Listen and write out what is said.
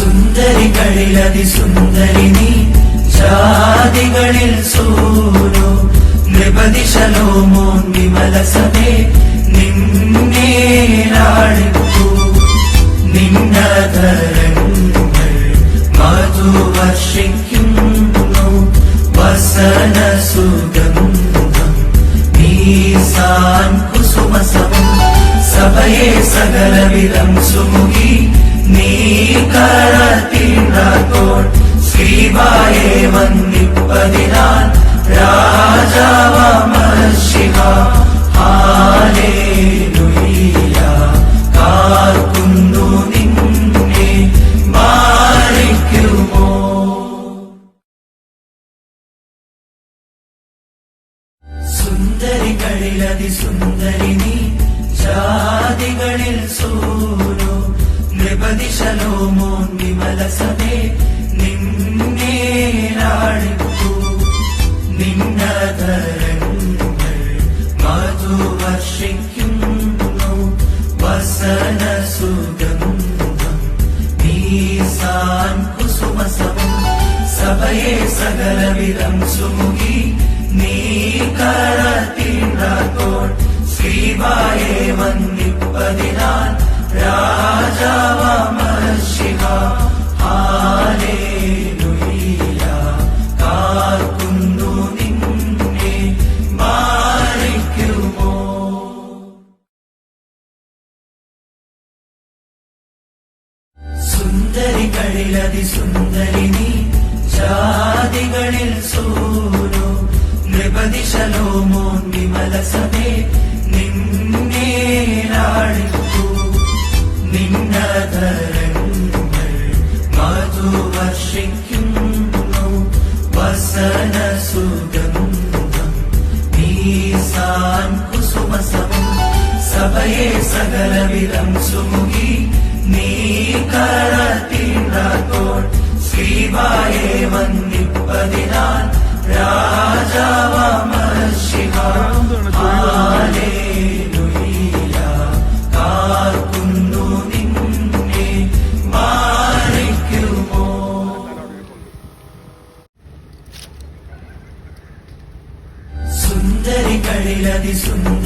സുന്ദരികളിലതിസുന്ദരി നീ ജാതികളിൽ സൂനോ നൃപതിശലോ മോൻ വിമലസമേ നിന്നേലാളിപ്പൂ നിന്നതരങ്ങൾ മധുവർഷിക്കുന്നു വസന സുഗന്ധം നീസാൻ കുസുമസമം സഭയെ സകലവിധം സുമുഖി നീ കരത്തിനാത്തോൾ ശ്രീവായെ വന്നിപ്പതിനാൽ രാജാവമർഷിഹ ഹാലേലുയ്യ കാർക്കുന്നു നിന്നെ മാറിക്കുമോ. സുന്ദരികളിലതിസുന്ദരി നീ ജാതികളിൽ സൂനോ നൃപതിശലോ മോൻ വിമലസമേ നിന്നേലാളിപ്പൂ നിന്നതരങ്ങൾ മധുവർഷിക്കുന്നു വസന സുഗന്ധം നീസാൻ കുസുമസമം സഭയെ സകലവിധം സുമുഖി നീ കരത്തിനാത്തോൾ ശ്രീവായെ വന്നിപ്പതിനാൽ രാജാവമർഷിഹ ഹാലേലുയ്യ കാർക്കുന്നു നിന്നെ മാറിക്കുമോ. സുന്ദരികളിലതിസുന്ദരി നീ ജാതികളിൽ സൂനോ നൃപതിശലോ മോൻ വിമലസമേ നിന്നേലാളിപ്പൂ നിന്നതരങ്ങൾ മധുവർഷിക്കുന്നു വസന സുഗന്ധം നീസാൻ കുസുമസമം സഭയെ സകലവിധം സുമുഖി നീ കരത്തിനാത്തോൾ ശ്രീവായെ വന്നിപ്പതിനാൽ രാജാവമർഷിഹ ഹാലേലുയ്യ കാർക്കുന്നു നിന്നെ മാറിക്കുമോ. സുന്ദരികളിലതിസുന്ദരി